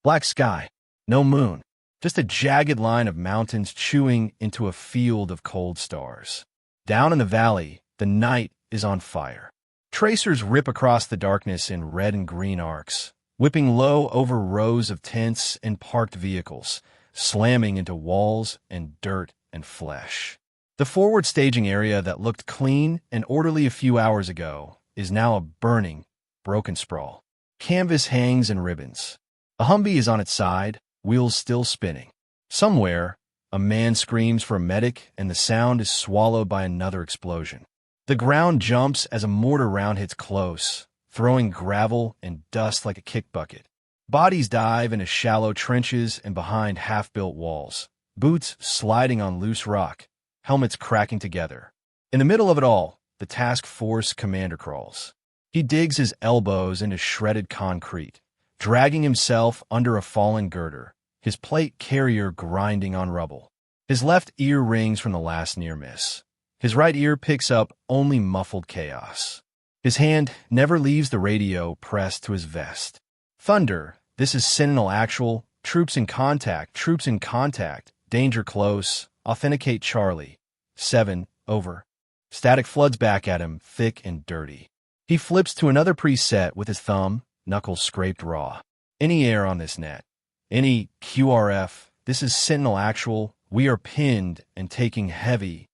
Black sky, no moon, just a jagged line of mountains chewing into a field of cold stars. Down in the valley, the night is on fire. Tracers rip across the darkness in red and green arcs, whipping low over rows of tents and parked vehicles, slamming into walls and dirt and flesh. The forward staging area that looked clean and orderly a few hours ago is now a burning, broken sprawl. Canvas hangs in ribbons. A Humvee is on its side, wheels still spinning. Somewhere, a man screams for a medic and the sound is swallowed by another explosion. The ground jumps as a mortar round hits close, throwing gravel and dust like a kick bucket. Bodies dive into shallow trenches and behind half-built walls, boots sliding on loose rock, helmets cracking together. In the middle of it all, the task force commander crawls. He digs his elbows into shredded concrete, dragging himself under a fallen girder, his plate carrier grinding on rubble. His left ear rings from the last near miss. His right ear picks up only muffled chaos. His hand never leaves the radio pressed to his vest. Thunder, this is Sentinel Actual. Troops in contact, danger close. Authenticate Charlie. 7, over. Static floods back at him, thick and dirty. He flips to another preset with his thumb, knuckles scraped raw. Any air on this net? Any QRF? This is Sentinel Actual. We are pinned and taking heavy.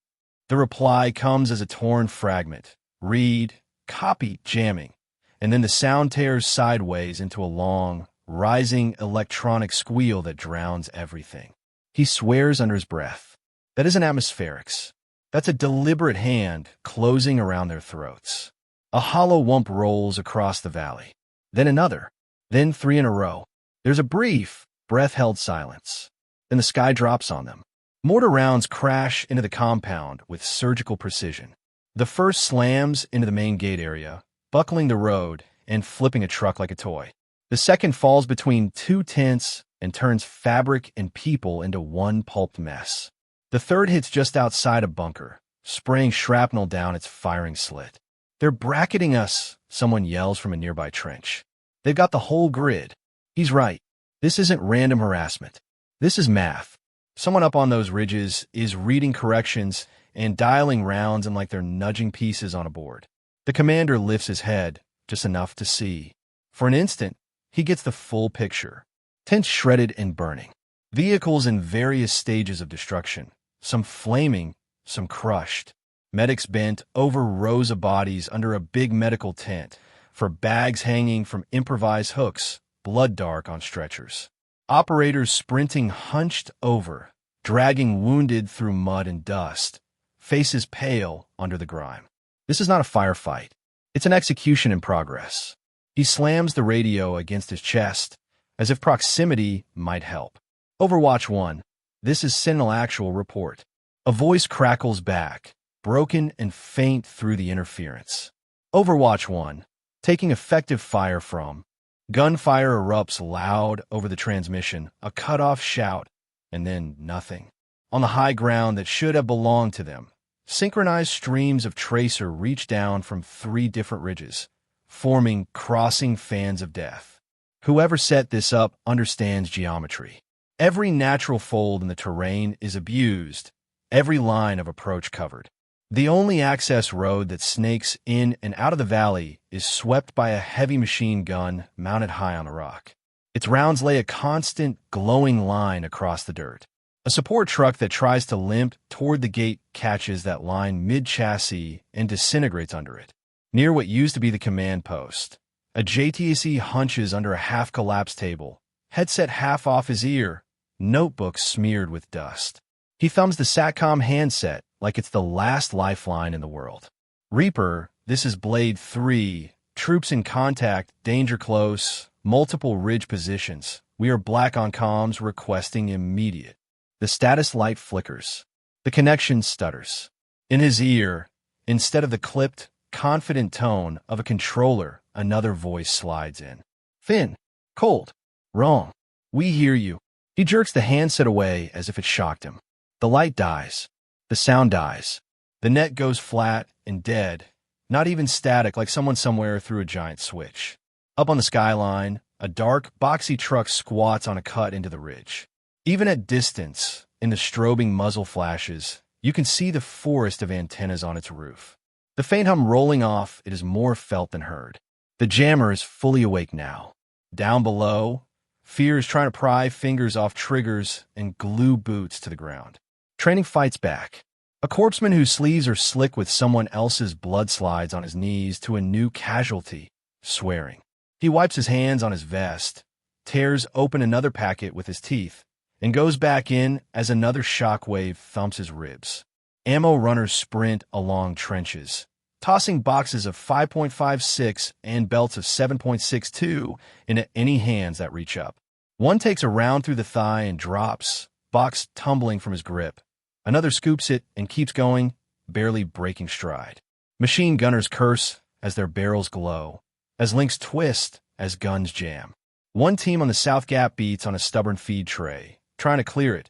The reply comes as a torn fragment. Read, copy, jamming. And then the sound tears sideways into a long, rising electronic squeal that drowns everything. He swears under his breath. That isn't atmospherics. That's a deliberate hand closing around their throats. A hollow whump rolls across the valley. Then another. Then 3 in a row. There's a brief, breath-held silence. Then the sky drops on them. Mortar rounds crash into the compound with surgical precision. The first slams into the main gate area, buckling the road and flipping a truck like a toy. The second falls between 2 tents and turns fabric and people into one pulped mess. The third hits just outside a bunker, spraying shrapnel down its firing slit. They're bracketing us, someone yells from a nearby trench. They've got the whole grid. He's right. This isn't random harassment. This is math. Someone up on those ridges is reading corrections and dialing rounds and like they're nudging pieces on a board. The commander lifts his head, just enough to see. For an instant, he gets the full picture. Tents shredded and burning. Vehicles in various stages of destruction. Some flaming, some crushed. Medics bent over rows of bodies under a big medical tent, for bags hanging from improvised hooks, blood dark on stretchers. Operators sprinting hunched over, dragging wounded through mud and dust, faces pale under the grime. This is not a firefight. It's an execution in progress. He slams the radio against his chest, as if proximity might help. Overwatch 1. This is Sentinel Actual report. A voice crackles back, broken and faint through the interference. Overwatch 1. Taking effective fire from. Gunfire erupts loud over the transmission, a cut-off shout, and then nothing. On the high ground that should have belonged to them, synchronized streams of tracer reach down from 3 different ridges, forming crossing fans of death. Whoever set this up understands geometry. Every natural fold in the terrain is abused, every line of approach covered. The only access road that snakes in and out of the valley is swept by a heavy machine gun mounted high on a rock. Its rounds lay a constant, glowing line across the dirt. A support truck that tries to limp toward the gate catches that line mid-chassis and disintegrates under it. Near what used to be the command post, a JTSE hunches under a half-collapsed table, headset half off his ear, notebook smeared with dust. He thumbs the SATCOM handset like it's the last lifeline in the world. Reaper, this is Blade 3. Troops in contact, danger close, multiple ridge positions. We are black on comms requesting immediate. The status light flickers. The connection stutters. In his ear, instead of the clipped, confident tone of a controller, another voice slides in. Thin. Cold. Wrong. We hear you. He jerks the handset away as if it shocked him. The light dies. The sound dies. The net goes flat and dead, not even static like someone somewhere threw a giant switch. Up on the skyline, A dark, boxy truck squats on a cut into the ridge. Even at distance, in the strobing muzzle flashes, you can see the forest of antennas on its roof. The faint hum rolling off, it is more felt than heard. The jammer is fully awake now. Down below, Fear is trying to pry fingers off triggers and glue boots to the ground. Training fights back. A corpsman whose sleeves are slick with someone else's blood slides on his knees to a new casualty, swearing. He wipes his hands on his vest, tears open another packet with his teeth, and goes back in as another shockwave thumps his ribs. Ammo runners sprint along trenches, tossing boxes of 5.56 and belts of 7.62 into any hands that reach up. One takes a round through the thigh and drops, box tumbling from his grip. Another scoops it and keeps going, barely breaking stride. Machine gunners curse as their barrels glow, as links twist as guns jam. One team on the South Gap beats on a stubborn feed tray, trying to clear it,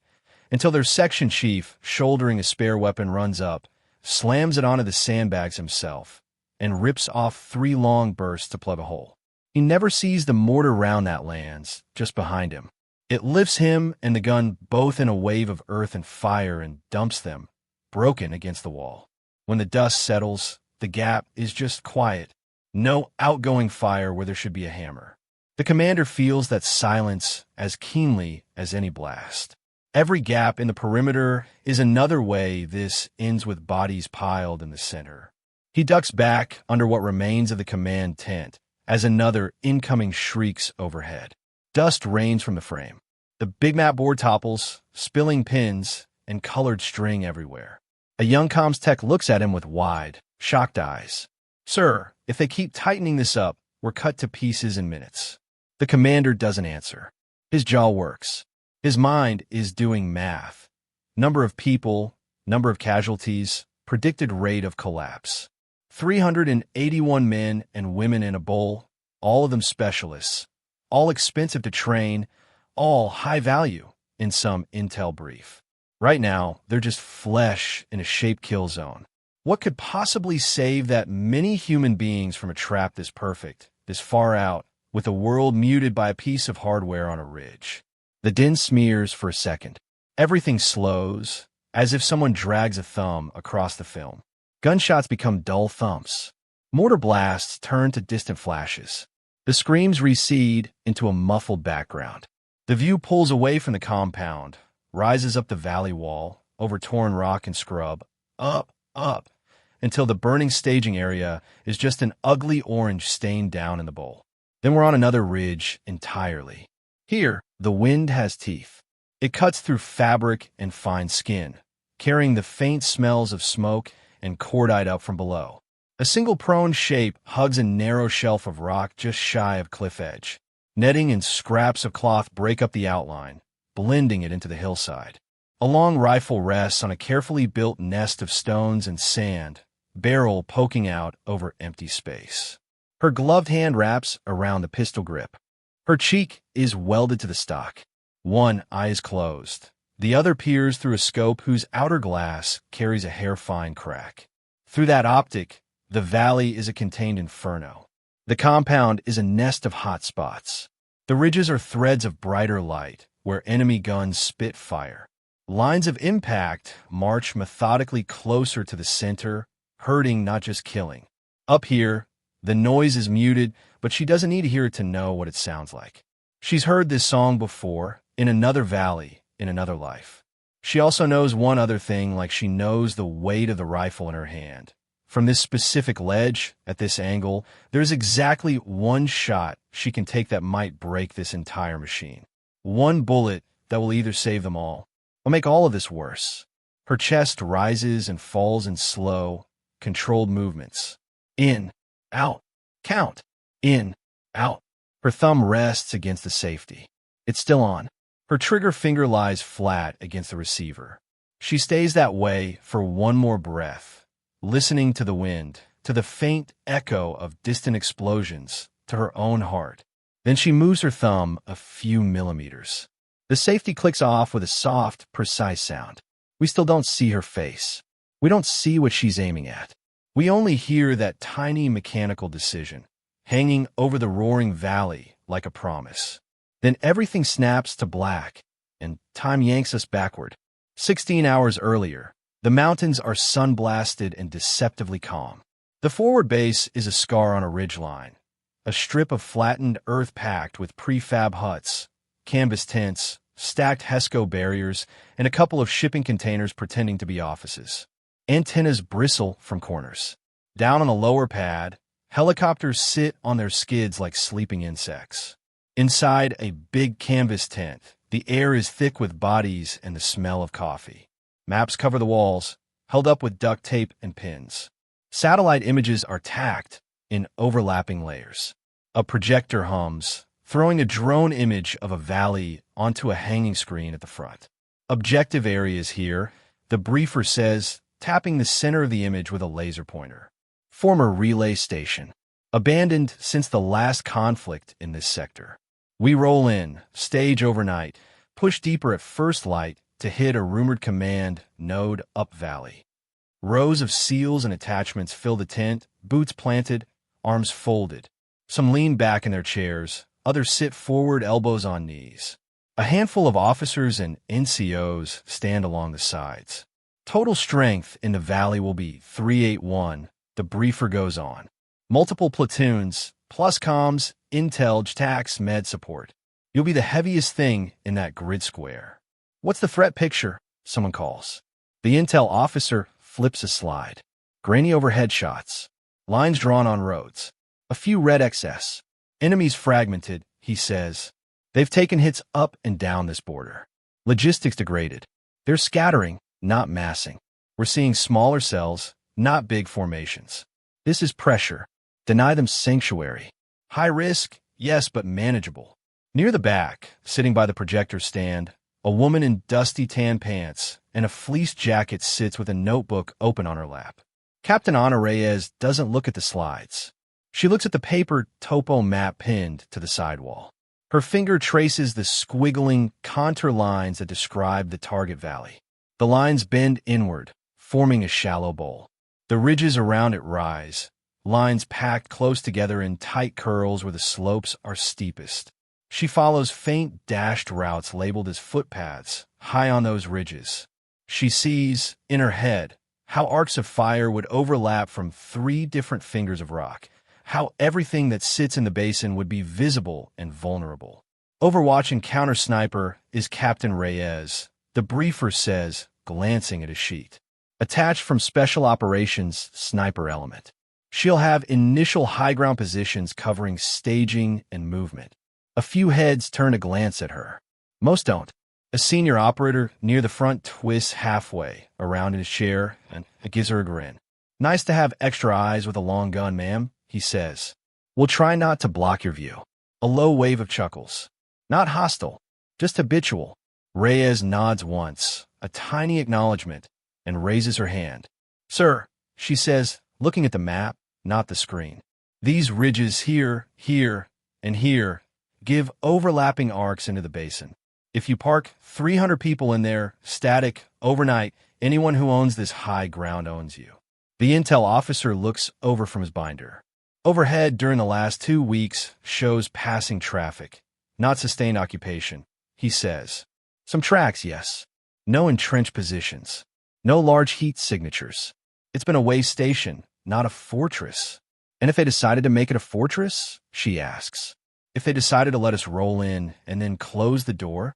until their section chief, shouldering a spare weapon, runs up, slams it onto the sandbags himself, and rips off 3 long bursts to plug a hole. He never sees the mortar round that lands, just behind him. It lifts him and the gun both in a wave of earth and fire and dumps them, broken against the wall. When the dust settles, the gap is just quiet. No outgoing fire where there should be a hammer. The commander feels that silence as keenly as any blast. Every gap in the perimeter is another way this ends with bodies piled in the center. He ducks back under what remains of the command tent as another incoming shrieks overhead. Dust rains from the frame. The big map board topples, spilling pins and colored string everywhere. A young comms tech looks at him with wide, shocked eyes. "Sir, if they keep tightening this up, we're cut to pieces in minutes." The commander doesn't answer. His jaw works. His mind is doing math. Number of people, number of casualties, predicted rate of collapse. 381 men and women in a bowl, all of them specialists, all expensive to train, all high value in some intel brief. Right now, they're just flesh in a shape kill zone. What could possibly save that many human beings from a trap this perfect, this far out, with a world muted by a piece of hardware on a ridge? The din smears for a second. Everything slows, as if someone drags a thumb across the film. Gunshots become dull thumps. Mortar blasts turn to distant flashes. The screams recede into a muffled background. The view pulls away from the compound, rises up the valley wall, over torn rock and scrub, up, until the burning staging area is just an ugly orange stain down in the bowl. Then we're on another ridge entirely. Here, the wind has teeth. It cuts through fabric and fine skin, carrying the faint smells of smoke and cordite up from below. A single prone shape hugs a narrow shelf of rock just shy of cliff edge. Netting and scraps of cloth break up the outline, blending it into the hillside. A long rifle rests on a carefully built nest of stones and sand, barrel poking out over empty space. Her gloved hand wraps around the pistol grip. Her cheek is welded to the stock. One eye is closed. The other peers through a scope whose outer glass carries a hair-fine crack. Through that optic, the valley is a contained inferno. The compound is a nest of hot spots. The ridges are threads of brighter light, where enemy guns spit fire. Lines of impact march methodically closer to the center, hurting, not just killing. Up here, the noise is muted, but she doesn't need to hear it to know what it sounds like. She's heard this song before, in another valley, in another life. She also knows one other thing, like she knows the weight of the rifle in her hand. From this specific ledge, at this angle, there's exactly one shot she can take that might break this entire machine. One bullet that will either save them all, or make all of this worse. Her chest rises and falls in slow, controlled movements. In, out, count, in, out. Her thumb rests against the safety. It's still on. Her trigger finger lies flat against the receiver. She stays that way for one more breath, listening to the wind, to the faint echo of distant explosions, to her own heart. Then she moves her thumb a few millimeters. The safety clicks off with a soft, precise sound. We still don't see her face. We don't see what she's aiming at. We only hear that tiny mechanical decision, hanging over the roaring valley like a promise. Then everything snaps to black, and time yanks us backward. 16 hours earlier, the mountains are sun-blasted and deceptively calm. The forward base is a scar on a ridgeline, a strip of flattened earth packed with prefab huts, canvas tents, stacked HESCO barriers, and a couple of shipping containers pretending to be offices. Antennas bristle from corners. Down on the lower pad, helicopters sit on their skids like sleeping insects. Inside a big canvas tent, the air is thick with bodies and the smell of coffee. Maps cover the walls, held up with duct tape and pins. Satellite images are tacked in overlapping layers. A projector hums, throwing a drone image of a valley onto a hanging screen at the front. Objective areas here, the briefer says, tapping the center of the image with a laser pointer. Former relay station. Abandoned since the last conflict in this sector. We roll in, stage overnight, push deeper at first light to hit a rumored command node up valley. Rows of SEALs and attachments fill the tent, boots planted, arms folded. Some lean back in their chairs, others sit forward, elbows on knees. A handful of officers and NCOs stand along the sides. Total strength in the valley will be 381, the briefer goes on. Multiple platoons, plus comms, intel, JTACs, med support. You'll be the heaviest thing in that grid square. What's the threat picture? Someone calls. The intel officer flips a slide. Grainy overhead shots. Lines drawn on roads. A few red XS. Enemies fragmented, he says. They've taken hits up and down this border. Logistics degraded. They're scattering, not massing. We're seeing smaller cells, not big formations. This is pressure. Deny them sanctuary. High risk, yes, but manageable. Near the back, sitting by the projector stand, a woman in dusty tan pants and a fleece jacket sits with a notebook open on her lap. Captain Ana Reyes doesn't look at the slides. She looks at the paper topo map pinned to the sidewall. Her finger traces the squiggling contour lines that describe the target valley. The lines bend inward, forming a shallow bowl. The ridges around it rise, lines packed close together in tight curls where the slopes are steepest. She follows faint dashed routes labeled as footpaths, high on those ridges. She sees, in her head, how arcs of fire would overlap from 3 different fingers of rock, how everything that sits in the basin would be visible and vulnerable. Overwatching counter-sniper is Captain Reyes, the briefer says, glancing at a sheet. Attached from Special Operations Sniper Element. She'll have initial high ground positions covering staging and movement. A few heads turn to glance at her. Most don't. A senior operator near the front twists halfway around in his chair and gives her a grin. Nice to have extra eyes with a long gun, ma'am, he says. We'll try not to block your view. A low wave of chuckles. Not hostile, just habitual. Reyes nods once, a tiny acknowledgement, and raises her hand. Sir, she says, looking at the map, not the screen. These ridges here, and here give overlapping arcs into the basin. If you park 300 people in there, static, overnight, anyone who owns this high ground owns you. The intel officer looks over from his binder. Overhead during the last 2 weeks shows passing traffic, not sustained occupation, he says. Some tracks, yes. No entrenched positions. No large heat signatures. It's been a way station, not a fortress. And if they decided to make it a fortress, she asks. If they decided to let us roll in and then close the door?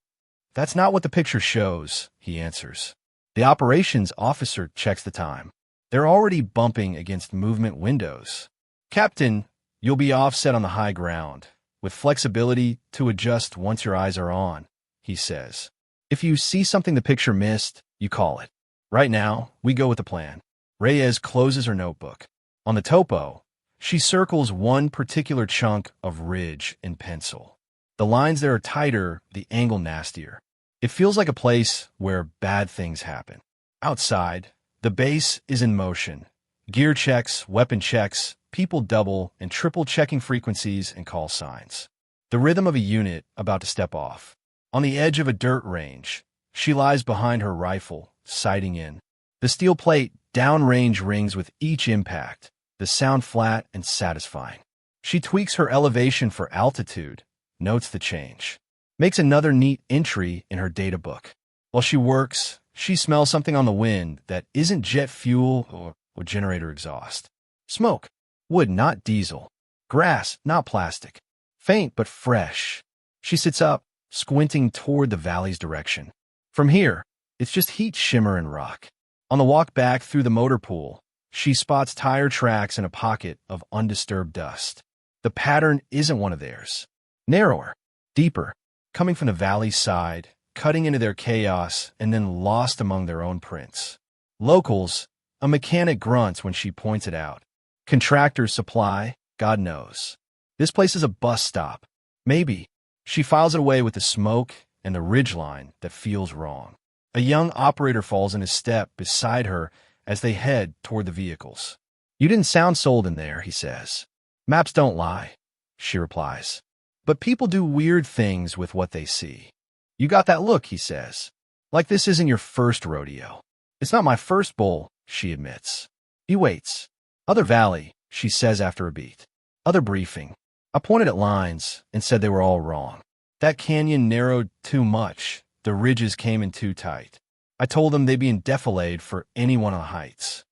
That's not what the picture shows, he answers. The operations officer checks the time. They're already bumping against movement windows. Captain, you'll be offset on the high ground, with flexibility to adjust once your eyes are on, he says. If you see something the picture missed, you call it. Right now, we go with the plan. Reyes closes her notebook. On the topo, she circles one particular chunk of ridge in pencil. The lines there are tighter, the angle nastier. It feels like a place where bad things happen. Outside, the base is in motion. Gear checks, weapon checks, people double and triple checking frequencies and call signs. The rhythm of a unit about to step off. On the edge of a dirt range, she lies behind her rifle, sighting in. The steel plate downrange rings with each impact, the sound flat and satisfying. She tweaks her elevation for altitude, notes the change, makes another neat entry in her data book. While she works, she smells something on the wind that isn't jet fuel or generator exhaust. Smoke. Wood, not diesel. Grass, not plastic. Faint but fresh. She sits up, squinting toward the valley's direction. From here, it's just heat, shimmer, and rock. On the walk back through the motor pool, she spots tire tracks in a pocket of undisturbed dust. The pattern isn't one of theirs. Narrower, deeper, coming from the valley's side, cutting into their chaos, and then lost among their own prints. Locals, a mechanic grunts when she points it out. Contractors supply, God knows. This place is a bus stop. Maybe. She files it away with the smoke and the ridgeline that feels wrong. A young operator falls in his step beside her as they head toward the vehicles. You didn't sound sold in there, he says. Maps don't lie, she replies. But people do weird things with what they see. You got that look, he says. Like this isn't your first rodeo. It's not my first bull, she admits. He waits. Other valley, she says after a beat. Other briefing. I pointed at lines and said they were all wrong. That canyon narrowed too much. The ridges came in too tight. I told them they'd be in defilade for anyone on the heights.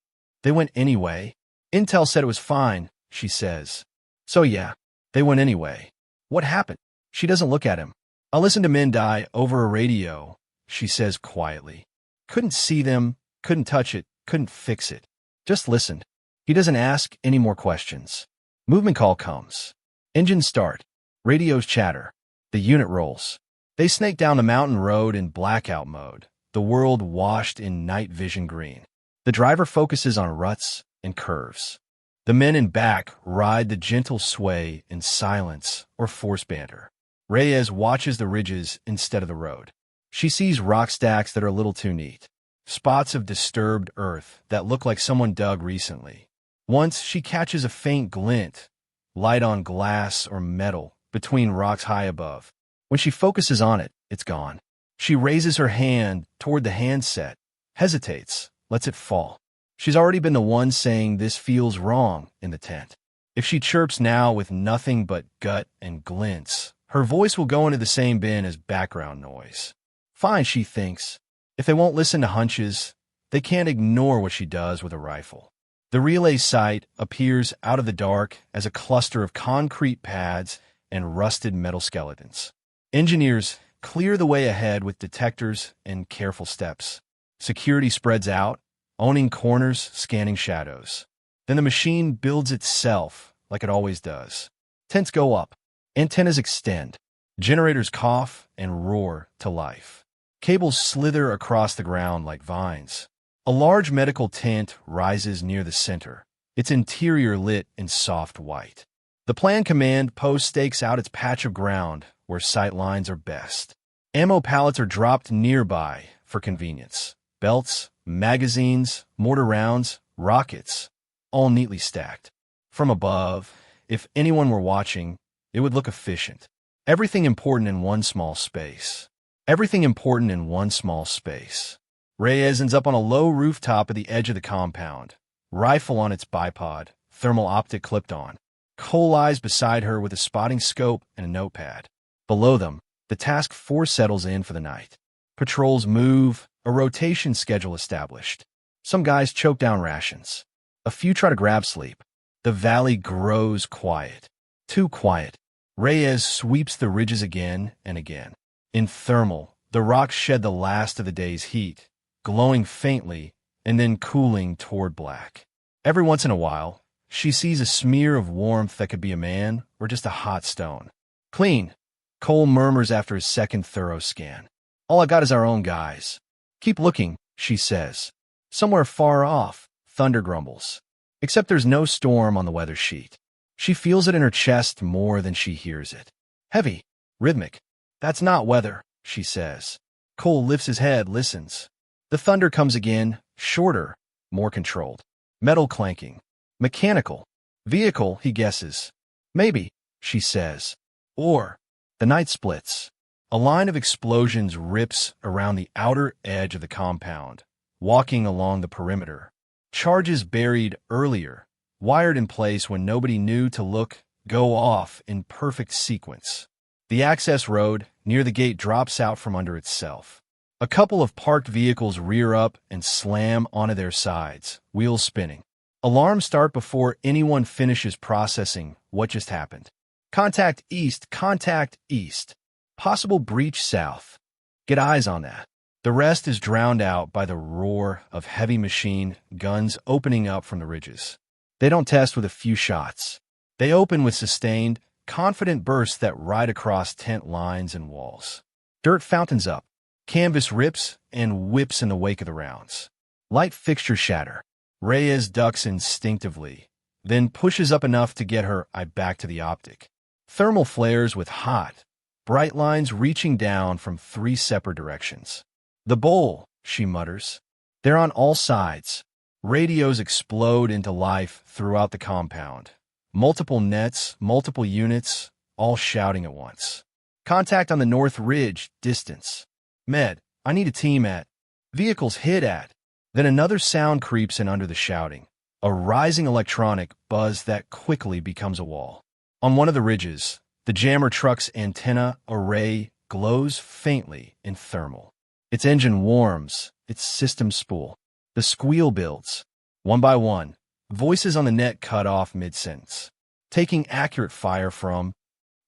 They went anyway. Intel said it was fine, she says. So yeah, they went anyway. What happened? She doesn't look at him. I listened to men die over a radio, she says quietly. Couldn't see them, couldn't touch it, couldn't fix it. Just listened. He doesn't ask any more questions. Movement call comes. Engines start. Radios chatter. The unit rolls. They snake down the mountain road in blackout mode, the world washed in night vision green. The driver focuses on ruts and curves. The men in back ride the gentle sway in silence or force banter. Reyes watches the ridges instead of the road. She sees rock stacks that are a little too neat. Spots of disturbed earth that look like someone dug recently. Once she catches a faint glint, light on glass or metal, between rocks high above. When she focuses on it, it's gone. She raises her hand toward the handset, hesitates, lets it fall. She's already been the one saying this feels wrong in the tent. If she chirps now with nothing but gut and glints, her voice will go into the same bin as background noise. Fine, she thinks. If they won't listen to hunches, they can't ignore what she does with a rifle. The relay site appears out of the dark as a cluster of concrete pads and rusted metal skeletons. Engineers clear the way ahead with detectors and careful steps. Security spreads out, owning corners, scanning shadows. Then the machine builds itself like it always does. Tents go up. Antennas extend. Generators cough and roar to life. Cables slither across the ground like vines. A large medical tent rises near the center, its interior lit in soft white. The planned command post stakes out its patch of ground where sight lines are best. Ammo pallets are dropped nearby for convenience. Belts, magazines, mortar rounds, rockets, all neatly stacked. From above, if anyone were watching, it would look efficient. Everything important in one small space. Everything important in one small space. Reyes ends up on a low rooftop at the edge of the compound. Rifle on its bipod, thermal optic clipped on. Cole lies beside her with a spotting scope and a notepad. Below them, the task force settles in for the night. Patrols move, a rotation schedule established. Some guys choke down rations. A few try to grab sleep. The valley grows quiet. Too quiet. Reyes sweeps the ridges again and again. In thermal, the rocks shed the last of the day's heat, glowing faintly and then cooling toward black. Every once in a while, she sees a smear of warmth that could be a man or just a hot stone. Clean, Cole murmurs after his second thorough scan. All I got is our own guys. Keep looking, she says. Somewhere far off, thunder grumbles. Except there's no storm on the weather sheet. She feels it in her chest more than she hears it. Heavy, rhythmic. That's not weather, she says. Cole lifts his head, listens. The thunder comes again, shorter, more controlled. Metal clanking. Mechanical. Vehicle, he guesses. Maybe, she says. Or, the night splits. A line of explosions rips around the outer edge of the compound, walking along the perimeter. Charges buried earlier, wired in place when nobody knew to look, go off in perfect sequence. The access road near the gate drops out from under itself. A couple of parked vehicles rear up and slam onto their sides, wheels spinning. Alarms start before anyone finishes processing what just happened. Contact east, contact east. Possible breach south. Get eyes on that. The rest is drowned out by the roar of heavy machine guns opening up from the ridges. They don't test with a few shots. They open with sustained, confident bursts that ride across tent lines and walls. Dirt fountains up. Canvas rips and whips in the wake of the rounds. Light fixtures shatter. Reyes ducks instinctively, then pushes up enough to get her eye back to the optic. Thermal flares with hot, bright lines reaching down from 3 separate directions. The bowl, she mutters. They're on all sides. Radios explode into life throughout the compound. Multiple nets, multiple units, all shouting at once. Contact on the North Ridge, distance. Med, I need a team at. Vehicles hit at. Then another sound creeps in under the shouting. A rising electronic buzz that quickly becomes a wall. On one of the ridges, the jammer truck's antenna array glows faintly in thermal. Its engine warms, its system spool. The squeal builds. One by one, voices on the net cut off mid-sentence. Taking accurate fire from,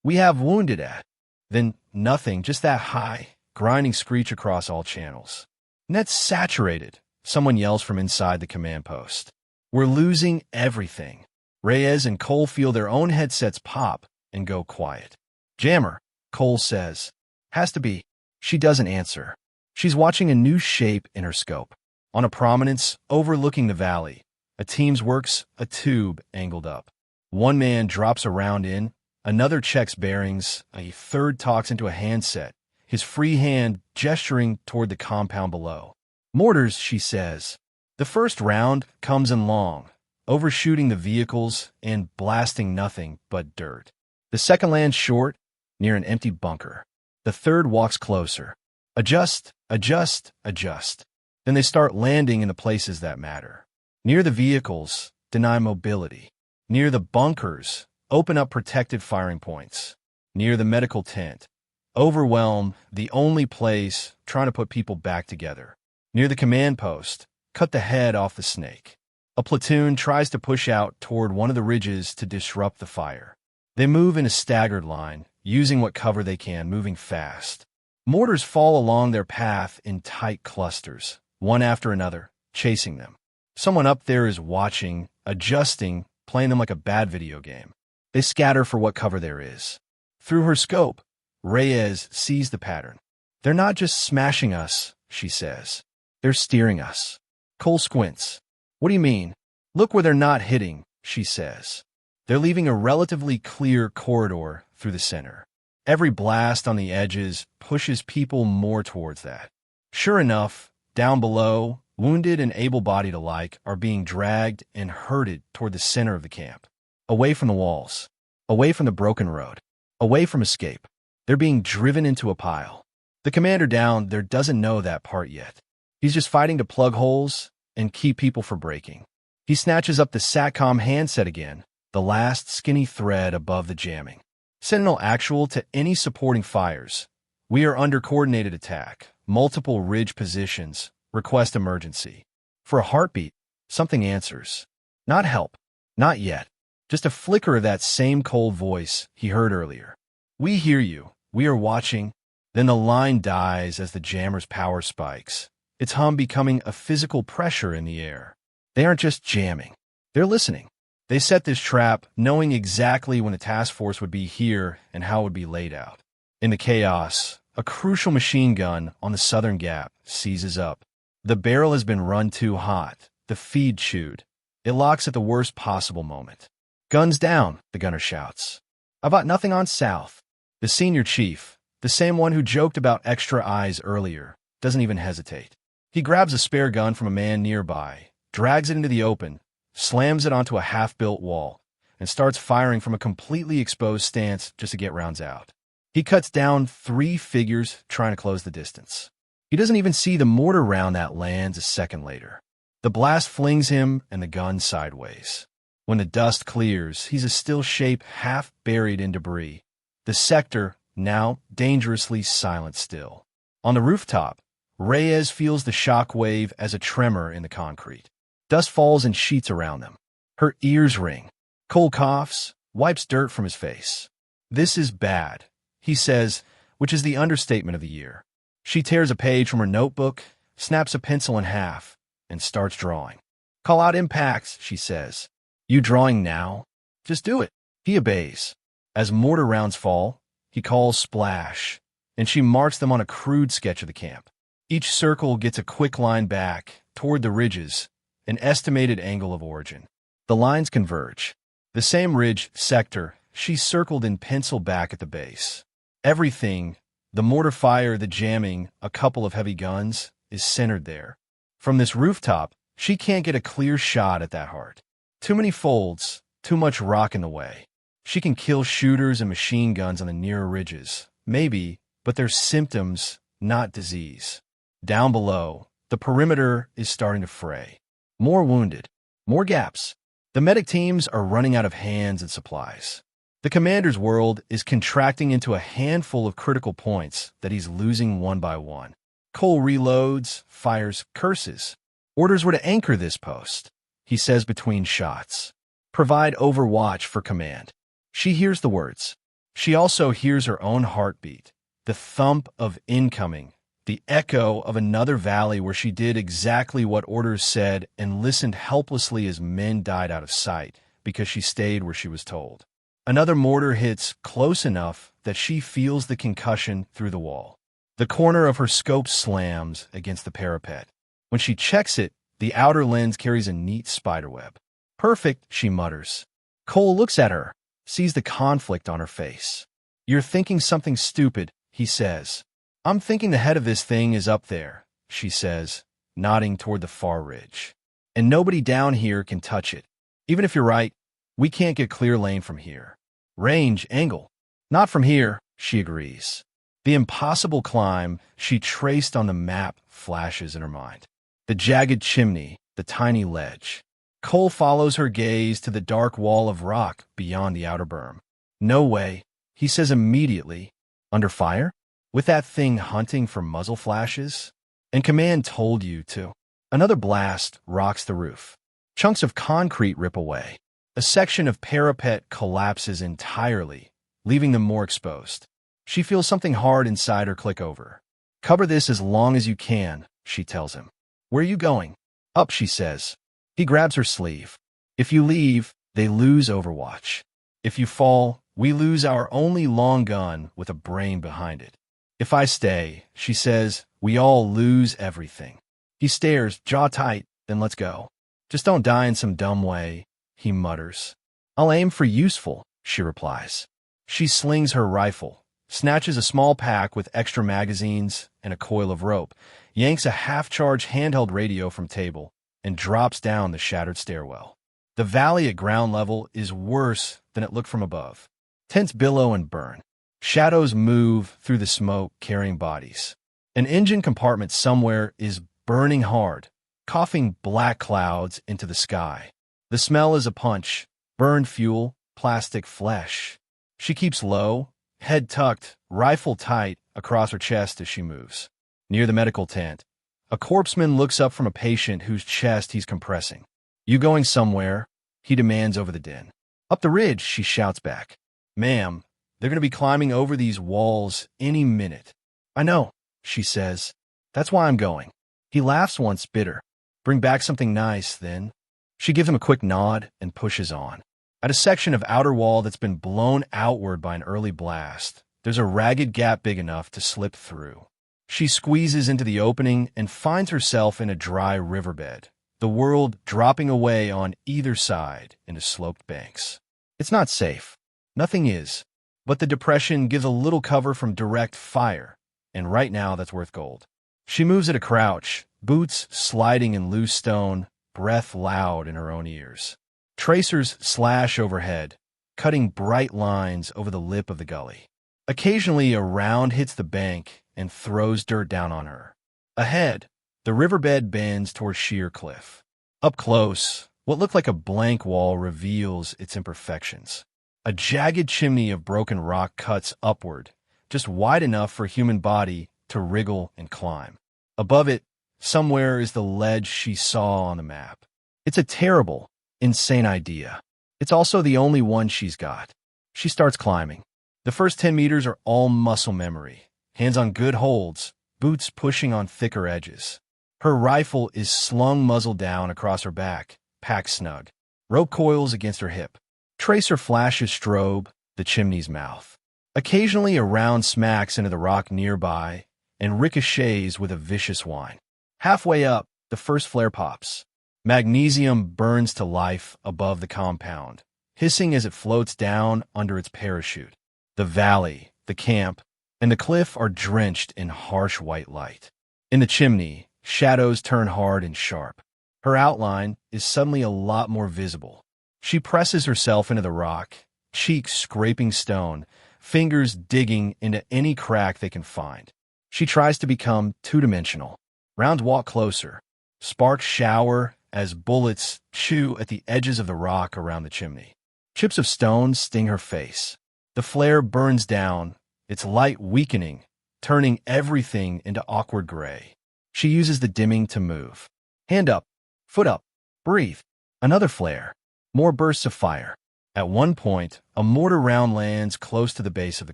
"We have wounded at." Then nothing, just that high, grinding screech across all channels. Net's saturated, someone yells from inside the command post. "We're losing everything." Reyes and Cole feel their own headsets pop and go quiet. "Jammer," Cole says. "Has to be." She doesn't answer. She's watching a new shape in her scope. On a prominence overlooking the valley, a team's works a tube angled up. One man drops a round in, another checks bearings, a third talks into a handset, his free hand gesturing toward the compound below. "Mortars," she says. The first round comes in long, overshooting the vehicles and blasting nothing but dirt. The second lands short, near an empty bunker. The third walks closer. Adjust, adjust, adjust. Then they start landing in the places that matter. Near the vehicles, deny mobility. Near the bunkers, open up protected firing points. Near the medical tent, overwhelm the only place trying to put people back together. Near the command post, cut the head off the snake. A platoon tries to push out toward one of the ridges to disrupt the fire. They move in a staggered line, using what cover they can, moving fast. Mortars fall along their path in tight clusters, one after another, chasing them. Someone up there is watching, adjusting, playing them like a bad video game. They scatter for what cover there is. Through her scope, Reyes sees the pattern. "They're not just smashing us," she says. "They're steering us." Cole squints. "What do you mean?" "Look where they're not hitting," she says. They're leaving a relatively clear corridor through the center. Every blast on the edges pushes people more towards that. Sure enough, down below, wounded and able-bodied alike are being dragged and herded toward the center of the camp. Away from the walls. Away from the broken road. Away from escape. They're being driven into a pile. The commander down there doesn't know that part yet. He's just fighting to plug holes and keep people from breaking. He snatches up the SATCOM handset again, the last skinny thread above the jamming. "Sentinel actual to any supporting fires. We are under coordinated attack. Multiple ridge positions. Request emergency." For a heartbeat, something answers. Not help. Not yet. Just a flicker of that same cold voice he heard earlier. "We hear you. We are watching." Then the line dies as the jammer's power spikes, its hum becoming a physical pressure in the air. They aren't just jamming. They're listening. They set this trap knowing exactly when the task force would be here and how it would be laid out. In the chaos, a crucial machine gun on the southern gap seizes up. The barrel has been run too hot, the feed chewed. It locks at the worst possible moment. "Guns down," the gunner shouts. "I've got nothing on south." The senior chief, the same one who joked about extra eyes earlier, doesn't even hesitate. He grabs a spare gun from a man nearby, drags it into the open, slams it onto a half-built wall, and starts firing from a completely exposed stance just to get rounds out. He cuts down 3 figures trying to close the distance. He doesn't even see the mortar round that lands a second later. The blast flings him and the gun sideways. When the dust clears, he's a still shape half buried in debris. The sector, now dangerously silent still. On the rooftop, Reyes feels the shock wave as a tremor in the concrete. Dust falls in sheets around them. Her ears ring. Cole coughs, wipes dirt from his face. "This is bad," he says, which is the understatement of the year. She tears a page from her notebook, snaps a pencil in half, and starts drawing. "Call out impacts," she says. "You drawing now? Just do it." He obeys. As mortar rounds fall, he calls splash, and she marks them on a crude sketch of the camp. Each circle gets a quick line back, toward the ridges, an estimated angle of origin. The lines converge. The same ridge sector she circled in pencil back at the base. Everything, the mortar fire, the jamming, a couple of heavy guns, is centered there. From this rooftop, she can't get a clear shot at that heart. Too many folds, too much rock in the way. She can kill shooters and machine guns on the nearer ridges, maybe, but they're symptoms, not disease. Down below, the perimeter is starting to fray. More wounded, more gaps. The medic teams are running out of hands and supplies. The commander's world is contracting into a handful of critical points that he's losing one by one. Cole reloads, fires, curses. Orders were to anchor this post, he says between shots. Provide overwatch for command. She hears the words. She also hears her own heartbeat, the thump of incoming, the echo of another valley where she did exactly what orders said and listened helplessly as men died out of sight because she stayed where she was told. Another mortar hits close enough that she feels the concussion through the wall. The corner of her scope slams against the parapet. When she checks it, the outer lens carries a neat spiderweb. "Perfect," she mutters. Cole looks at her, sees the conflict on her face. "You're thinking something stupid," he says. "I'm thinking the head of this thing is up there," she says, nodding toward the far ridge. "And nobody down here can touch it. Even if you're right, we can't get clear lane from here. Range, angle. Not from here," she agrees. The impossible climb she traced on the map flashes in her mind. The jagged chimney, the tiny ledge. Cole follows her gaze to the dark wall of rock beyond the outer berm. "No way," he says immediately. "Under fire? With that thing hunting for muzzle flashes? And command told you to." Another blast rocks the roof. Chunks of concrete rip away. A section of parapet collapses entirely, leaving them more exposed. She feels something hard inside her click over. "Cover this as long as you can," she tells him. "Where are you going?" "Up," she says. He grabs her sleeve. "If you leave, they lose Overwatch. If you fall, we lose our only long gun with a brain behind it. If I stay," she says, "we all lose everything." He stares, jaw tight, then lets go. "Just don't die in some dumb way," he mutters. "I'll aim for useful," she replies. She slings her rifle, snatches a small pack with extra magazines and a coil of rope, yanks a half-charged handheld radio from table, and drops down the shattered stairwell. The valley at ground level is worse than it looked from above. Tents billow and burn. Shadows move through the smoke, carrying bodies. An engine compartment somewhere is burning hard, coughing black clouds into the sky. The smell is a punch, burned fuel, plastic flesh. She keeps low, head tucked, rifle tight across her chest as she moves. Near the medical tent, a corpseman looks up from a patient whose chest he's compressing. "You going somewhere?" he demands over the din. "Up the ridge," she shouts back. "Ma'am, they're going to be climbing over these walls any minute." "I know," she says. "That's why I'm going." He laughs once, bitter. "Bring back something nice, then." She gives him a quick nod and pushes on. At a section of outer wall that's been blown outward by an early blast, there's a ragged gap big enough to slip through. She squeezes into the opening and finds herself in a dry riverbed, the world dropping away on either side into sloped banks. It's not safe. Nothing is. But the depression gives a little cover from direct fire, and right now that's worth gold. She moves at a crouch, boots sliding in loose stone, breath loud in her own ears. Tracers slash overhead, cutting bright lines over the lip of the gully. Occasionally, a round hits the bank and throws dirt down on her. Ahead, the riverbed bends toward sheer cliff. Up close, what looked like a blank wall reveals its imperfections. A jagged chimney of broken rock cuts upward, just wide enough for a human body to wriggle and climb. Above it, somewhere, is the ledge she saw on the map. It's a terrible, insane idea. It's also the only one she's got. She starts climbing. The first 10 meters are all muscle memory. Hands on good holds, boots pushing on thicker edges. Her rifle is slung muzzle down across her back, packed snug. Rope coils against her hip. Tracer flashes strobe, the chimney's mouth. Occasionally a round smacks into the rock nearby and ricochets with a vicious whine. Halfway up, the first flare pops. Magnesium burns to life above the compound, hissing as it floats down under its parachute. The valley, the camp, and the cliff are drenched in harsh white light. In the chimney, shadows turn hard and sharp. Her outline is suddenly a lot more visible. She presses herself into the rock, cheeks scraping stone, fingers digging into any crack they can find. She tries to become two-dimensional. Rounds walk closer. Sparks shower as bullets chew at the edges of the rock around the chimney. Chips of stone sting her face. The flare burns down, its light weakening, turning everything into awkward gray. She uses the dimming to move. Hand up, foot up, breathe. Another flare. More bursts of fire. At one point, a mortar round lands close to the base of the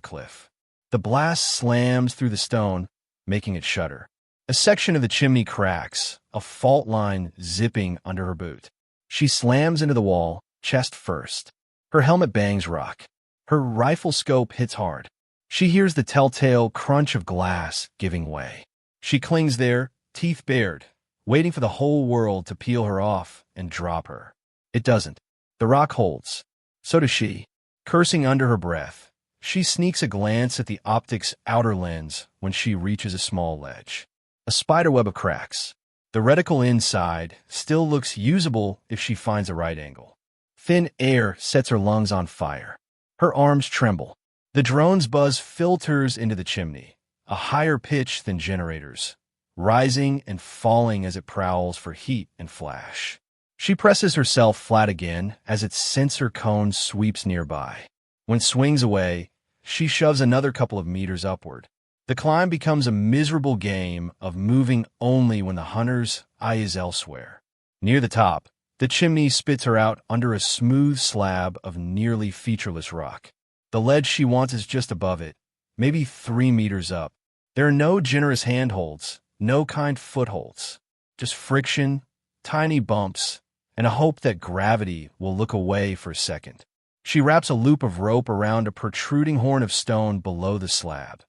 cliff. The blast slams through the stone, making it shudder. A section of the chimney cracks, a fault line zipping under her boot. She slams into the wall, chest first. Her helmet bangs rock. Her rifle scope hits hard. She hears the telltale crunch of glass giving way. She clings there, teeth bared, waiting for the whole world to peel her off and drop her. It doesn't. The rock holds. So does she. Cursing under her breath, she sneaks a glance at the optic's outer lens when she reaches a small ledge. A spiderweb of cracks. The reticle inside still looks usable if she finds the right angle. Thin air sets her lungs on fire. Her arms tremble. The drone's buzz filters into the chimney, a higher pitch than generators, rising and falling as it prowls for heat and flash. She presses herself flat again as its sensor cone sweeps nearby. When it swings away, she shoves another couple of meters upward. The climb becomes a miserable game of moving only when the hunter's eye is elsewhere. Near the top, the chimney spits her out under a smooth slab of nearly featureless rock. The ledge she wants is just above it, maybe 3 meters up. There are no generous handholds, no kind footholds, just friction, tiny bumps, and a hope that gravity will look away for a second. She wraps a loop of rope around a protruding horn of stone below the slab,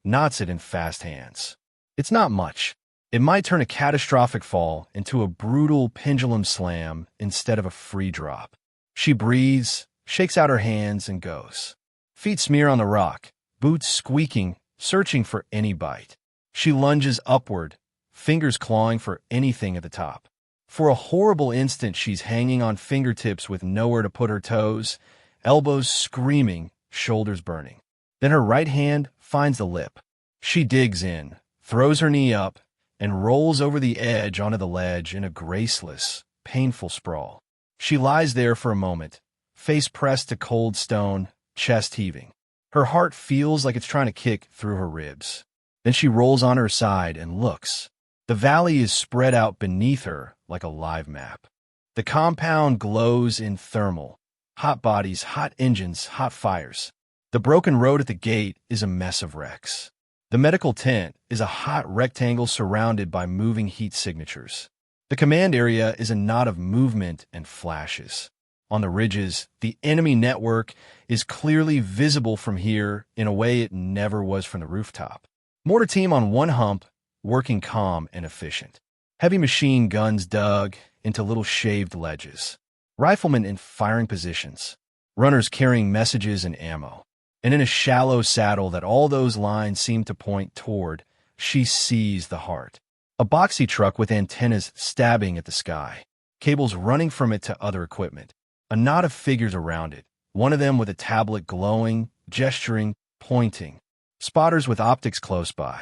knots it in fast hands. It's not much. It might turn a catastrophic fall into a brutal pendulum slam instead of a free drop. She breathes, shakes out her hands, and goes. Feet smear on the rock, boots squeaking, searching for any bite. She lunges upward, fingers clawing for anything at the top. For a horrible instant, she's hanging on fingertips with nowhere to put her toes, elbows screaming, shoulders burning. Then her right hand finds the lip. She digs in, throws her knee up, and rolls over the edge onto the ledge in a graceless, painful sprawl. She lies there for a moment, face pressed to cold stone, chest heaving. Her heart feels like it's trying to kick through her ribs. Then she rolls on her side and looks. The valley is spread out beneath her like a live map. The compound glows in thermal. Hot bodies, hot engines, hot fires. The broken road at the gate is a mess of wrecks. The medical tent is a hot rectangle surrounded by moving heat signatures. The command area is a knot of movement and flashes. On the ridges, the enemy network is clearly visible from here in a way it never was from the rooftop. Mortar team on one hump, working calm and efficient. Heavy machine guns dug into little shaved ledges. Riflemen in firing positions. Runners carrying messages and ammo. And in a shallow saddle that all those lines seem to point toward, she sees the heart. A boxy truck with antennas stabbing at the sky. Cables running from it to other equipment. A knot of figures around it, one of them with a tablet glowing, gesturing, pointing. Spotters with optics close by.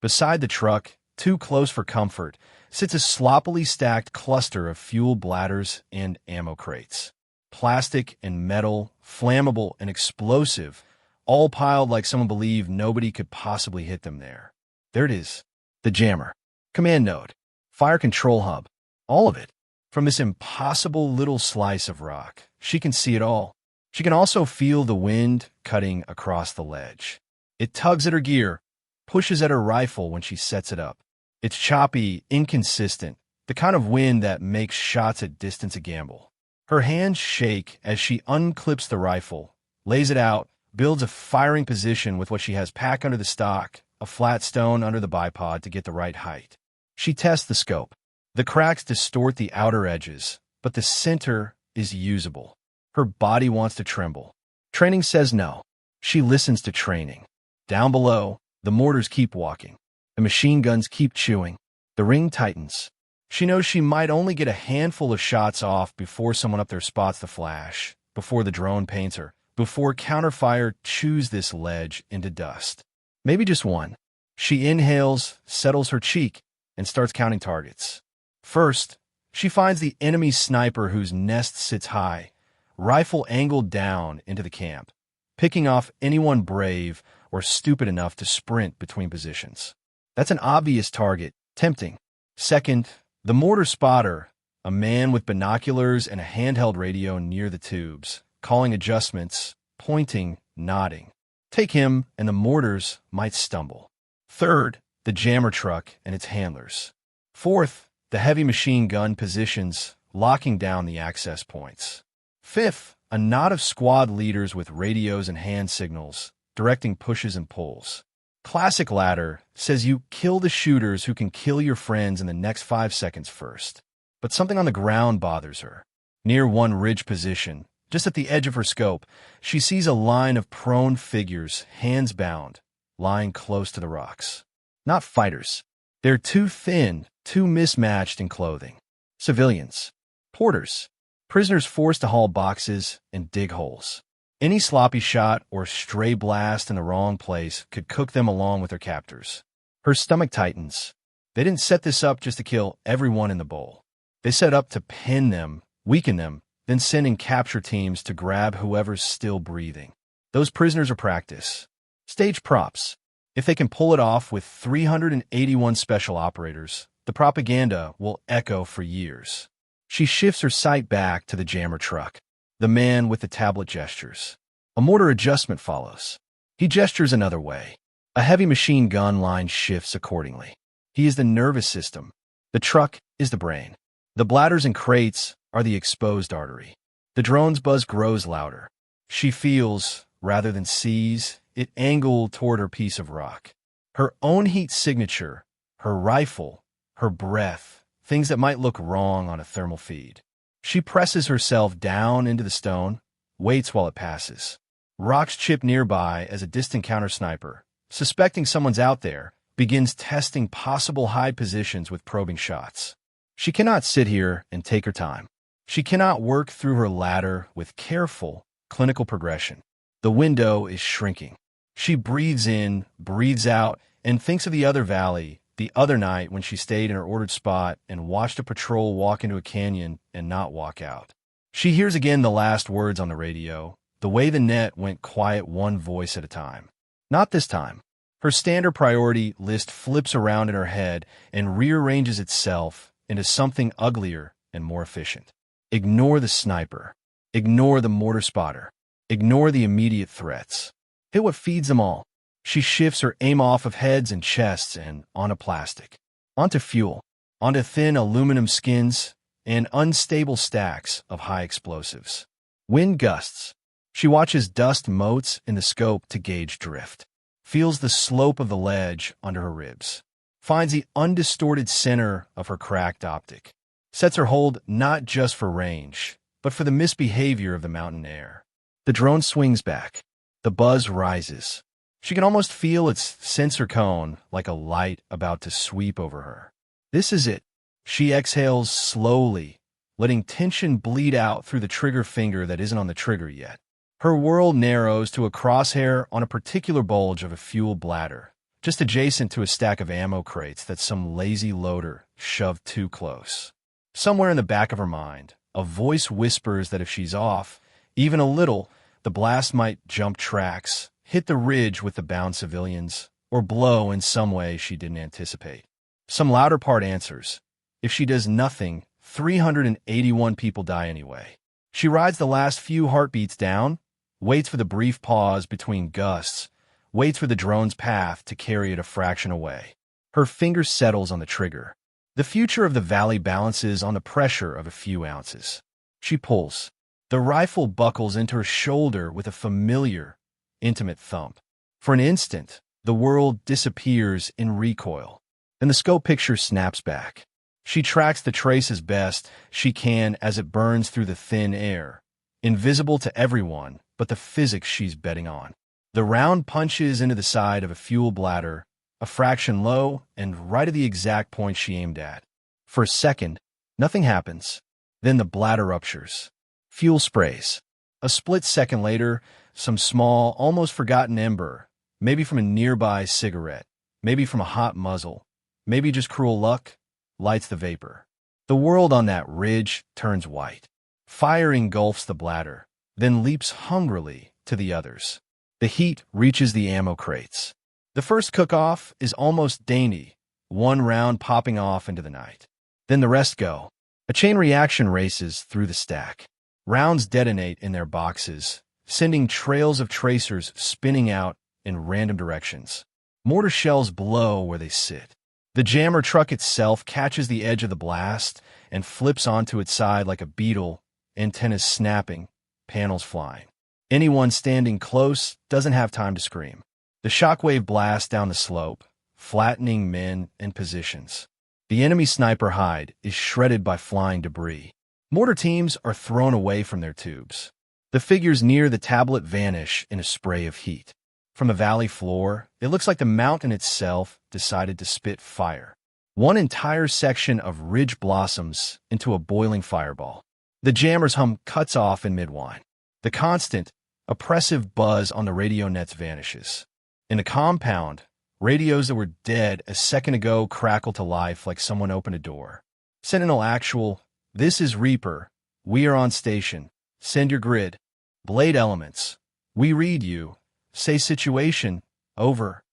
Beside the truck, too close for comfort, sits a sloppily stacked cluster of fuel bladders and ammo crates. Plastic and metal, flammable and explosive, all piled like someone believed nobody could possibly hit them there. There it is. The jammer. Command node. Fire control hub. All of it. From this impossible little slice of rock, she can see it all. She can also feel the wind cutting across the ledge. It tugs at her gear, pushes at her rifle when she sets it up. It's choppy, inconsistent, the kind of wind that makes shots at distance a gamble. Her hands shake as she unclips the rifle, lays it out, builds a firing position with what she has packed under the stock, a flat stone under the bipod to get the right height. She tests the scope. The cracks distort the outer edges, but the center is usable. Her body wants to tremble. Training says no. She listens to training. Down below, the mortars keep walking. The machine guns keep chewing. The ring tightens. She knows she might only get a handful of shots off before someone up there spots the flash, before the drone paints her, before counterfire chews this ledge into dust. Maybe just one. She inhales, settles her cheek, and starts counting targets. First, she finds the enemy sniper whose nest sits high, rifle angled down into the camp, picking off anyone brave or stupid enough to sprint between positions. That's an obvious target, tempting. Second, the mortar spotter, a man with binoculars and a handheld radio near the tubes, calling adjustments, pointing, nodding. Take him, and the mortars might stumble. Third, the jammer truck and its handlers. Fourth, the heavy machine gun positions, locking down the access points. Fifth, a knot of squad leaders with radios and hand signals, directing pushes and pulls. Classic ladder says you kill the shooters who can kill your friends in the next 5 seconds first. But something on the ground bothers her. Near one ridge position, just at the edge of her scope, she sees a line of prone figures, hands bound, lying close to the rocks. Not fighters. They're too thin, too mismatched in clothing. Civilians. Porters. Prisoners forced to haul boxes and dig holes. Any sloppy shot or stray blast in the wrong place could cook them along with their captors. Her stomach tightens. They didn't set this up just to kill everyone in the bowl. They set up to pin them, weaken them, then send in capture teams to grab whoever's still breathing. Those prisoners are practice. Stage props. If they can pull it off with 381 special operators, the propaganda will echo for years. She shifts her sight back to the jammer truck. The man with the tablet gestures. A mortar adjustment follows. He gestures another way. A heavy machine gun line shifts accordingly. He is the nervous system. The truck is the brain. The bladders and crates are the exposed artery. The drone's buzz grows louder. She feels, rather than sees, it angle toward her piece of rock. Her own heat signature, her rifle, her breath, things that might look wrong on a thermal feed. She presses herself down into the stone, waits while it passes. Rocks chip nearby as a distant counter sniper, suspecting someone's out there, begins testing possible hide positions with probing shots. She cannot sit here and take her time. She cannot work through her ladder with careful, clinical progression. The window is shrinking. She breathes in, breathes out, and thinks of the other valley, the other night when she stayed in her ordered spot and watched a patrol walk into a canyon and not walk out. She hears again the last words on the radio, the way the net went quiet one voice at a time. Not this time. Her standard priority list flips around in her head and rearranges itself into something uglier and more efficient. Ignore the sniper. Ignore the mortar spotter. Ignore the immediate threats. Hit what feeds them all. She shifts her aim off of heads and chests and onto plastic, onto fuel, onto thin aluminum skins, and unstable stacks of high explosives. Wind gusts. She watches dust motes in the scope to gauge drift, feels the slope of the ledge under her ribs, finds the undistorted center of her cracked optic, sets her hold not just for range, but for the misbehavior of the mountain air. The drone swings back. The buzz rises. She can almost feel its sensor cone like a light about to sweep over her. This is it. She exhales slowly, letting tension bleed out through the trigger finger that isn't on the trigger yet. Her world narrows to a crosshair on a particular bulge of a fuel bladder, just adjacent to a stack of ammo crates that some lazy loader shoved too close. Somewhere in the back of her mind, a voice whispers that if she's off, even a little, the blast might jump tracks, hit the ridge with the bound civilians, or blow in some way she didn't anticipate. Some louder part answers, if she does nothing, 381 people die anyway. She rides the last few heartbeats down, waits for the brief pause between gusts, waits for the drone's path to carry it a fraction away. Her finger settles on the trigger. The future of the valley balances on the pressure of a few ounces. She pulls. The rifle buckles into her shoulder with a familiar, intimate thump. For an instant, the world disappears in recoil. Then the scope picture snaps back. She tracks the trace as best she can as it burns through the thin air, invisible to everyone but the physics she's betting on. The round punches into the side of a fuel bladder, a fraction low and right at the exact point she aimed at. For a second, nothing happens. Then the bladder ruptures. Fuel sprays. A split second later, some small, almost forgotten ember, maybe from a nearby cigarette, maybe from a hot muzzle, maybe just cruel luck, lights the vapor. The world on that ridge turns white. Fire engulfs the bladder, then leaps hungrily to the others. The heat reaches the ammo crates. The first cook-off is almost dainty, one round popping off into the night. Then the rest go. A chain reaction races through the stack. Rounds detonate in their boxes, sending trails of tracers spinning out in random directions. Mortar shells blow where they sit. The jammer truck itself catches the edge of the blast and flips onto its side like a beetle, antennas snapping, panels flying. Anyone standing close doesn't have time to scream. The shockwave blasts down the slope, flattening men and positions. The enemy sniper hide is shredded by flying debris. Mortar teams are thrown away from their tubes. The figures near the tablet vanish in a spray of heat. From the valley floor, it looks like the mountain itself decided to spit fire. One entire section of ridge blossoms into a boiling fireball. The jammer's hum cuts off in mid-whine. The constant, oppressive buzz on the radio nets vanishes. In the compound, radios that were dead a second ago crackle to life like someone opened a door. Sentinel Actual, this is Reaper. We are on station. Send your grid. Blade Elements. We read you. Say situation. Over.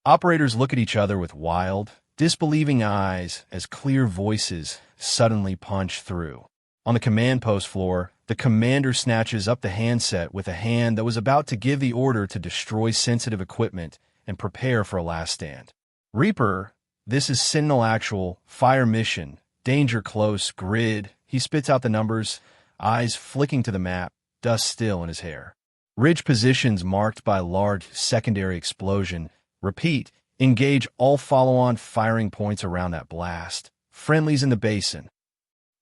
Operators look at each other with wild, disbelieving eyes as clear voices suddenly punch through. On the command post floor, the commander snatches up the handset with a hand that was about to give the order to destroy sensitive equipment and prepare for a last stand. Reaper, this is Sentinel Actual, fire mission, danger close, grid. He spits out the numbers, eyes flicking to the map, dust still in his hair. Ridge positions marked by large secondary explosion. Repeat, engage all follow-on firing points around that blast. Friendlies in the basin.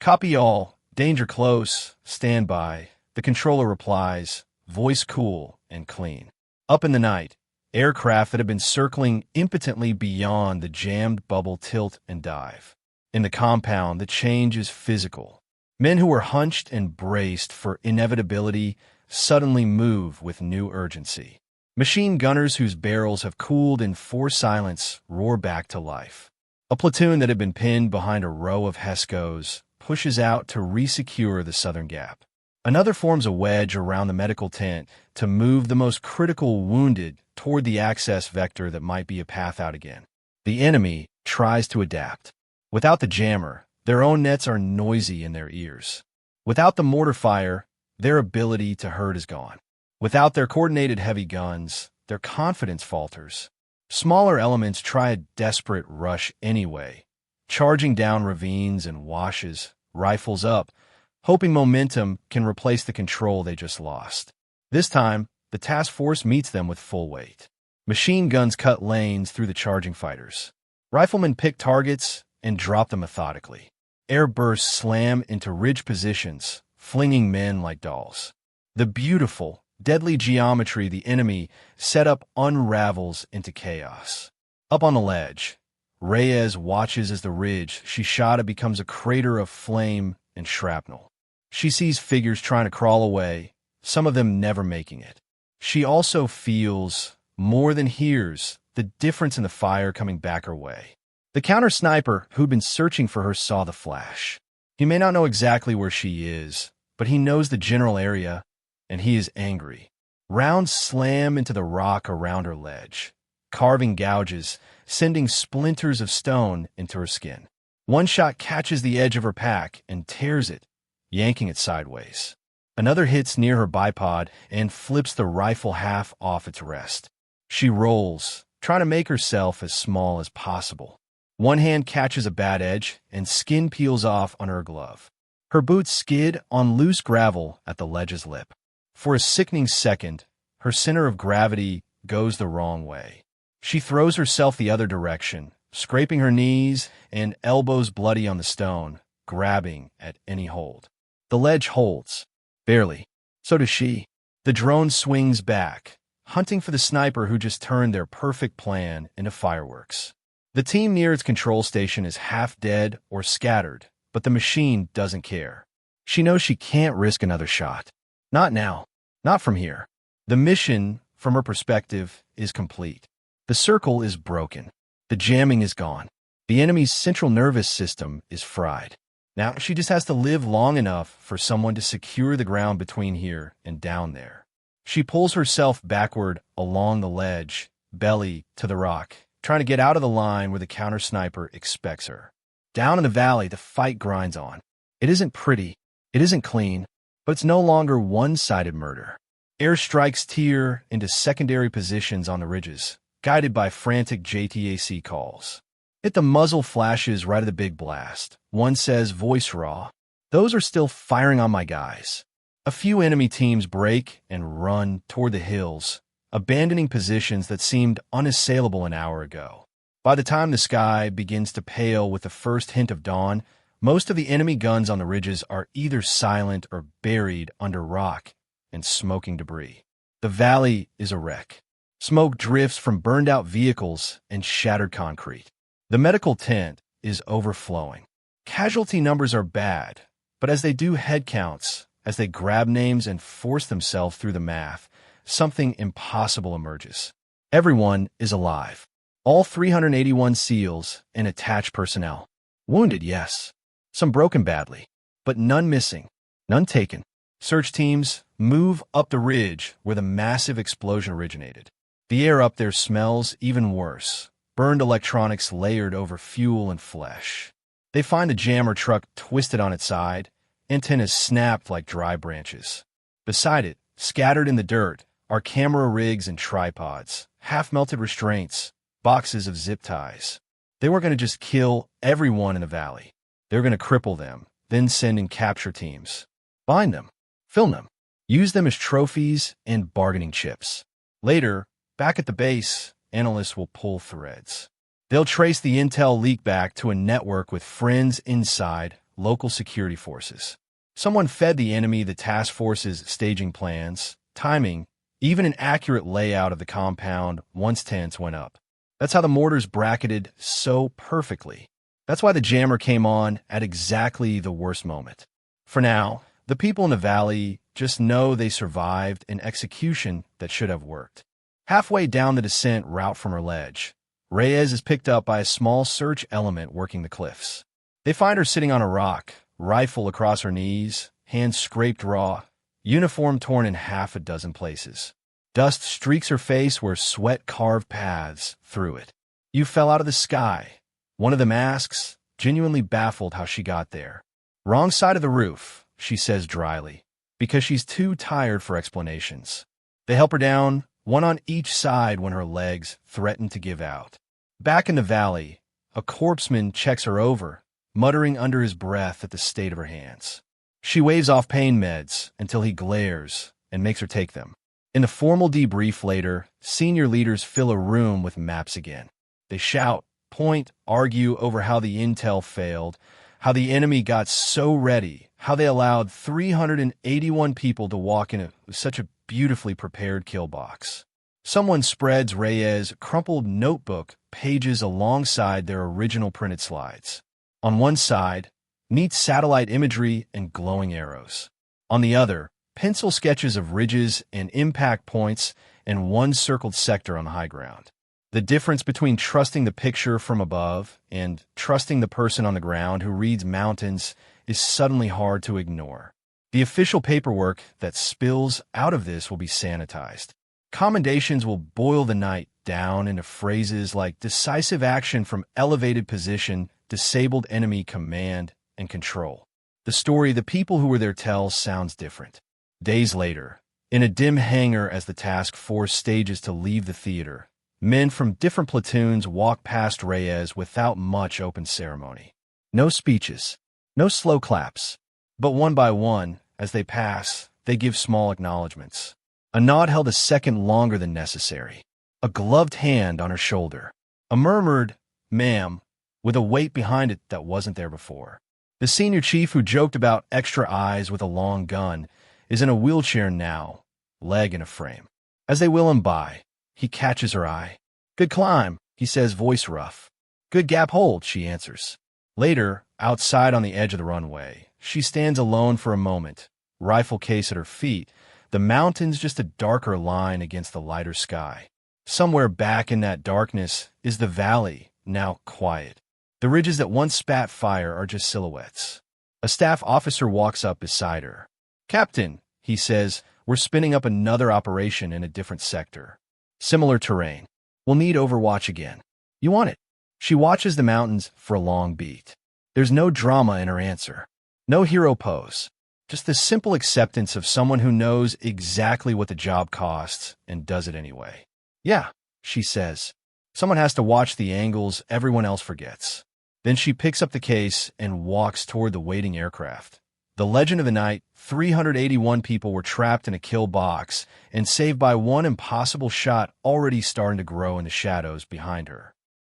Copy all. Danger close. Stand by. The controller replies, voice cool and clean. Up in the night, aircraft that have been circling impotently beyond the jammed bubble tilt and dive. In the compound, the change is physical. Men who were hunched and braced for inevitability suddenly move with new urgency. Machine gunners whose barrels have cooled in forced silence roar back to life. A platoon that had been pinned behind a row of Hescos pushes out to resecure the southern gap. Another forms a wedge around the medical tent to move the most critical wounded toward the access vector that might be a path out again. The enemy tries to adapt. Without the jammer, their own nets are noisy in their ears. Without the mortar fire, their ability to hurt is gone. Without their coordinated heavy guns, their confidence falters. Smaller elements try a desperate rush anyway, charging down ravines and washes, rifles up, hoping momentum can replace the control they just lost. This time, the task force meets them with full weight. Machine guns cut lanes through the charging fighters. Riflemen pick targets and drop them methodically. Air bursts slam into ridge positions, flinging men like dolls. The beautiful, deadly geometry the enemy set up unravels into chaos. Up on the ledge, Reyes watches as the ridge she shot at becomes a crater of flame and shrapnel. She sees figures trying to crawl away, some of them never making it. She also feels, more than hears, the difference in the fire coming back her way. The counter-sniper who'd been searching for her saw the flash. He may not know exactly where she is, but he knows the general area, and he is angry. Rounds slam into the rock around her ledge, carving gouges, sending splinters of stone into her skin. One shot catches the edge of her pack and tears it, yanking it sideways. Another hits near her bipod and flips the rifle half off its rest. She rolls, trying to make herself as small as possible. One hand catches a bad edge, and skin peels off on her glove. Her boots skid on loose gravel at the ledge's lip. For a sickening second, her center of gravity goes the wrong way. She throws herself the other direction, scraping her knees and elbows bloody on the stone, grabbing at any hold. The ledge holds. Barely. So does she. The drone swings back, hunting for the sniper who just turned their perfect plan into fireworks. The team near its control station is half dead or scattered, but the machine doesn't care. She knows she can't risk another shot. Not now. Not from here. The mission, from her perspective, is complete. The circle is broken. The jamming is gone. The enemy's central nervous system is fried. Now she just has to live long enough for someone to secure the ground between here and down there. She pulls herself backward along the ledge, belly to the rock, trying to get out of the line where the counter sniper expects her. Down in the valley, the fight grinds on. It isn't pretty, it isn't clean, but it's no longer one-sided murder. Airstrikes tear into secondary positions on the ridges, guided by frantic JTAC calls. Hit the muzzle flashes right at the big blast. One says voice raw. Those are still firing on my guys. A few enemy teams break and run toward the hills, abandoning positions that seemed unassailable an hour ago. By the time the sky begins to pale with the first hint of dawn, most of the enemy guns on the ridges are either silent or buried under rock and smoking debris. The valley is a wreck. Smoke drifts from burned-out vehicles and shattered concrete. The medical tent is overflowing. Casualty numbers are bad, but as they do head counts, as they grab names and force themselves through the math, something impossible emerges. Everyone is alive. All 381 SEALs and attached personnel. Wounded, yes. Some broken badly, but none missing, none taken. Search teams move up the ridge where the massive explosion originated. The air up there smells even worse. Burned electronics layered over fuel and flesh. They find the jammer truck twisted on its side, antennas snapped like dry branches. Beside it, scattered in the dirt, are camera rigs and tripods, half-melted restraints, boxes of zip ties. They weren't going to just kill everyone in the valley. They were going to cripple them, then send in capture teams. Bind them, film them, use them as trophies and bargaining chips. Later, back at the base, analysts will pull threads. They'll trace the intel leak back to a network with friends inside local security forces. Someone fed the enemy the task force's staging plans, timing, even an accurate layout of the compound once tents went up. That's how the mortars bracketed so perfectly. That's why the jammer came on at exactly the worst moment. For now, the people in the valley just know they survived an execution that should have worked. Halfway down the descent route from her ledge, Reyes is picked up by a small search element working the cliffs. They find her sitting on a rock, rifle across her knees, hands scraped raw, uniform torn in half a dozen places. Dust streaks her face where sweat carved paths through it. You fell out of the sky. One of them asks, genuinely baffled how she got there. Wrong side of the roof, she says dryly, because she's too tired for explanations. They help her down, one on each side when her legs threaten to give out. Back in the valley, a corpseman checks her over, muttering under his breath at the state of her hands. She waves off pain meds until he glares and makes her take them. In the formal debrief later, senior leaders fill a room with maps again. They shout, point, argue over how the intel failed, how the enemy got so ready, how they allowed 381 people to walk in such a beautifully prepared kill box. Someone spreads Reyes' crumpled notebook pages alongside their original printed slides. On one side, neat satellite imagery and glowing arrows. On the other, pencil sketches of ridges and impact points and one circled sector on the high ground. The difference between trusting the picture from above and trusting the person on the ground who reads mountains is suddenly hard to ignore. The official paperwork that spills out of this will be sanitized. Commendations will boil the night down into phrases like decisive action from elevated position, disabled enemy command and control. The story the people who were there tell sounds different. Days later, in a dim hangar as the task force stages to leave the theater, men from different platoons walk past Reyes without much open ceremony. No speeches, no slow claps. But one by one, as they pass, they give small acknowledgments. A nod held a second longer than necessary. A gloved hand on her shoulder. A murmured, "Ma'am," with a weight behind it that wasn't there before. The senior chief who joked about extra eyes with a long gun is in a wheelchair now, leg in a frame. As they wheel him by, he catches her eye. "Good climb," he says, voice rough. "Good gap hold," she answers. Later, outside on the edge of the runway, she stands alone for a moment, rifle case at her feet, the mountains just a darker line against the lighter sky. Somewhere back in that darkness is the valley, now quiet. The ridges that once spat fire are just silhouettes. A staff officer walks up beside her. "Captain," he says, "we're spinning up another operation in a different sector. Similar terrain. We'll need Overwatch again. You want it?" She watches the mountains for a long beat. There's no drama in her answer. No hero pose. Just the simple acceptance of someone who knows exactly what the job costs and does it anyway. "Yeah," she says. "Someone has to watch the angles everyone else forgets." Then she picks up the case and walks toward the waiting aircraft. The legend of the night, 381 people were trapped in a kill box and saved by one impossible shot already starting to grow in the shadows behind her.